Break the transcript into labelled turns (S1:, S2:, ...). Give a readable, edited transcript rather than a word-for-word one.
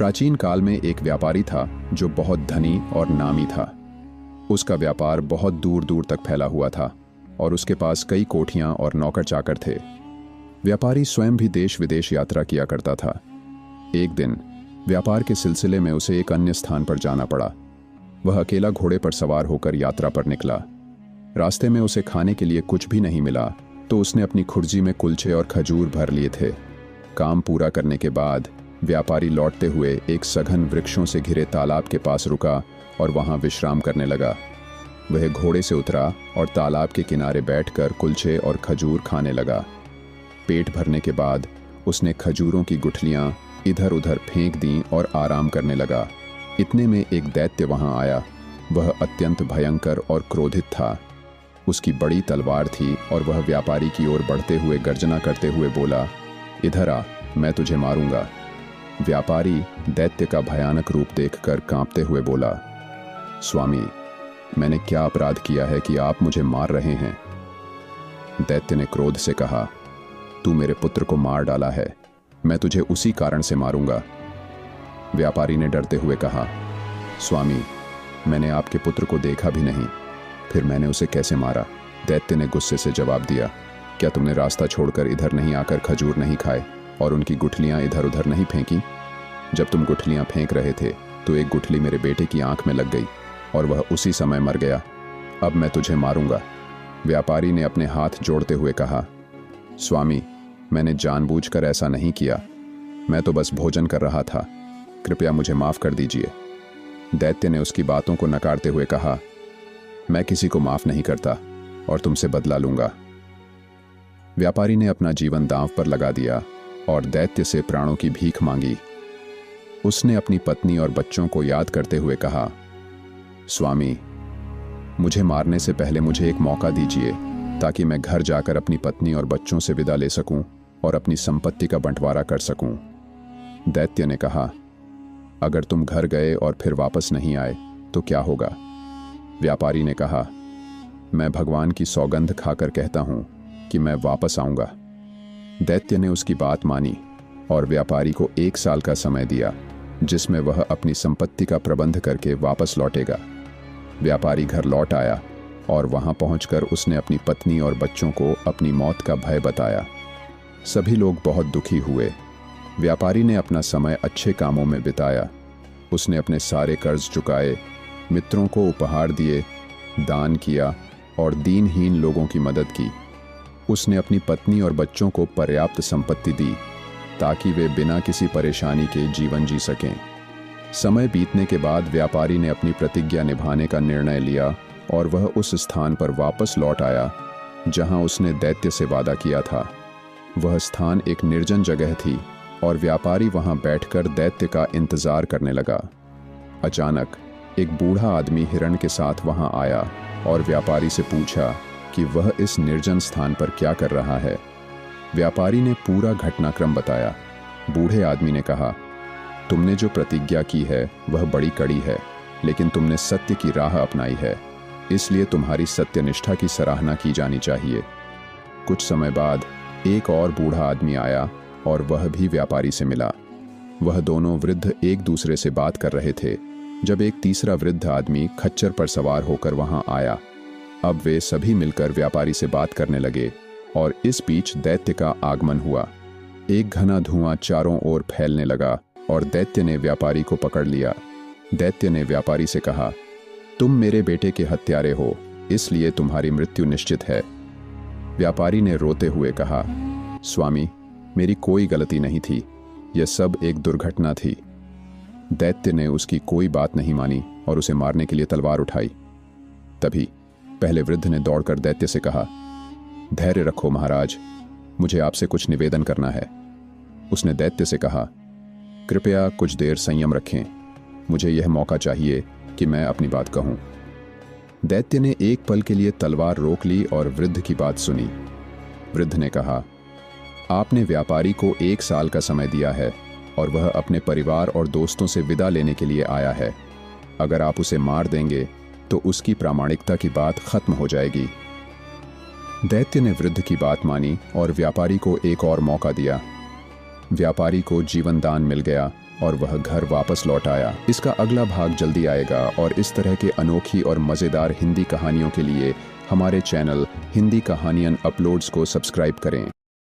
S1: प्राचीन काल में एक व्यापारी था जो बहुत धनी और नामी था। उसका व्यापार बहुत दूर दूर तक फैला हुआ था और उसके पास कई कोठियां और नौकर चाकर थे। व्यापारी स्वयं भी देश विदेश यात्रा किया करता था। एक दिन व्यापार के सिलसिले में उसे एक अन्य स्थान पर जाना पड़ा। वह अकेला घोड़े पर सवार होकर यात्रा पर निकला। रास्ते में उसे खाने के लिए कुछ भी नहीं मिला तो उसने अपनी खुर्जी में कुलचे और खजूर भर लिए थे। काम पूरा करने के बाद व्यापारी लौटते हुए एक सघन वृक्षों से घिरे तालाब के पास रुका और वहां विश्राम करने लगा। वह घोड़े से उतरा और तालाब के किनारे बैठकर कुलचे और खजूर खाने लगा। पेट भरने के बाद उसने खजूरों की गुठलियां इधर उधर फेंक दी और आराम करने लगा। इतने में एक दैत्य वहां आया। वह अत्यंत भयंकर और क्रोधित था। उसकी बड़ी तलवार थी और वह व्यापारी की ओर बढ़ते हुए गर्जना करते हुए बोला, इधर आ, मैं तुझे मारूंगा। व्यापारी दैत्य का भयानक रूप देखकर कांपते हुए बोला, स्वामी, मैंने क्या अपराध किया है कि आप मुझे मार रहे हैं? दैत्य ने क्रोध से कहा, तू मेरे पुत्र को मार डाला है, मैं तुझे उसी कारण से मारूंगा। व्यापारी ने डरते हुए कहा, स्वामी, मैंने आपके पुत्र को देखा भी नहीं, फिर मैंने उसे कैसे मारा? दैत्य ने गुस्से से जवाब दिया, क्या तुमने रास्ता छोड़कर इधर नहीं आकर खजूर नहीं खाए और उनकी गुठलियां इधर उधर नहीं फेंकी? जब तुम गुठलियां फेंक रहे थे तो एक गुठली मेरे बेटे की आंख में लग गई और वह उसी समय मर गया। अब मैं तुझे मारूंगा। व्यापारी ने अपने हाथ जोड़ते हुए कहा, स्वामी, मैंने जानबूझकर ऐसा नहीं किया, मैं तो बस भोजन कर रहा था, कृपया मुझे माफ कर दीजिए। दैत्य ने उसकी बातों को नकारते हुए कहा, मैं किसी को माफ नहीं करता और तुमसे बदला लूंगा। व्यापारी ने अपना जीवन दांव पर लगा दिया और दैत्य से प्राणों की भीख मांगी। उसने अपनी पत्नी और बच्चों को याद करते हुए कहा, स्वामी, मुझे मारने से पहले मुझे एक मौका दीजिए ताकि मैं घर जाकर अपनी पत्नी और बच्चों से विदा ले सकूं और अपनी संपत्ति का बंटवारा कर सकूं। दैत्य ने कहा, अगर तुम घर गए और फिर वापस नहीं आए तो क्या होगा? व्यापारी ने कहा, मैं भगवान की सौगंध खाकर कहता हूं कि मैं वापस आऊंगा। दैत्य ने उसकी बात मानी और व्यापारी को 1 साल का समय दिया जिसमें वह अपनी संपत्ति का प्रबंध करके वापस लौटेगा। व्यापारी घर लौट आया और वहां पहुंचकर उसने अपनी पत्नी और बच्चों को अपनी मौत का भय बताया। सभी लोग बहुत दुखी हुए। व्यापारी ने अपना समय अच्छे कामों में बिताया। उसने अपने सारे कर्ज चुकाए, मित्रों को उपहार दिए, दान किया और दीनहीन लोगों की मदद की। उसने अपनी पत्नी और बच्चों को पर्याप्त संपत्ति दी ताकि वे बिना किसी परेशानी के जीवन जी सकें। समय बीतने के बाद व्यापारी ने अपनी प्रतिज्ञा निभाने का निर्णय लिया और वह उस स्थान पर वापस लौट आया जहां उसने दैत्य से वादा किया था। वह स्थान एक निर्जन जगह थी और व्यापारी वहां बैठकर दैत्य का इंतजार करने लगा। अचानक एक बूढ़ा आदमी हिरण के साथ वहां आया और व्यापारी से पूछा कि वह इस निर्जन स्थान पर क्या कर रहा है। व्यापारी ने पूरा घटनाक्रम बताया। बूढ़े आदमी ने कहा, तुमने जो प्रतिज्ञा की है वह बड़ी कड़ी है, लेकिन तुमने सत्य की राह अपनाई है, इसलिए तुम्हारी सत्यनिष्ठा की सराहना की जानी चाहिए। कुछ समय बाद एक और बूढ़ा आदमी आया और वह भी व्यापारी से मिला। वह दोनों वृद्ध एक दूसरे से बात कर रहे थे जब एक तीसरा वृद्ध आदमी खच्चर पर सवार होकर वहां आया। अब वे सभी मिलकर व्यापारी से बात करने लगे और इस बीच दैत्य का आगमन हुआ। एक घना धुआं चारों ओर फैलने लगा और दैत्य ने व्यापारी को पकड़ लिया। दैत्य ने व्यापारी से कहा, तुम मेरे बेटे के हत्यारे हो, इसलिए तुम्हारी मृत्यु निश्चित है। व्यापारी ने रोते हुए कहा, स्वामी, मेरी कोई गलती नहीं थी, यह सब एक दुर्घटना थी। दैत्य ने उसकी कोई बात नहीं मानी और उसे मारने के लिए तलवार उठाई। तभी पहले वृद्ध ने दौड़कर दैत्य से कहा, धैर्य रखो महाराज, मुझे आपसे कुछ निवेदन करना है। उसने दैत्य से कहा, कृपया कुछ देर संयम रखें, मुझे यह मौका चाहिए कि मैं अपनी बात कहूं। दैत्य ने एक पल के लिए तलवार रोक ली और वृद्ध की बात सुनी। वृद्ध ने कहा, आपने व्यापारी को 1 साल का समय दिया है और वह अपने परिवार और दोस्तों से विदा लेने के लिए आया है। अगर आप उसे मार देंगे तो उसकी प्रामाणिकता की बात खत्म हो जाएगी। दैत्य ने वृद्ध की बात मानी और व्यापारी को एक और मौका दिया। व्यापारी को जीवन दान मिल गया और वह घर वापस लौट आया। इसका अगला भाग जल्दी आएगा और इस तरह के अनोखी और मज़ेदार हिंदी कहानियों के लिए हमारे चैनल हिंदी कहानियन अपलोड्स को सब्सक्राइब करें।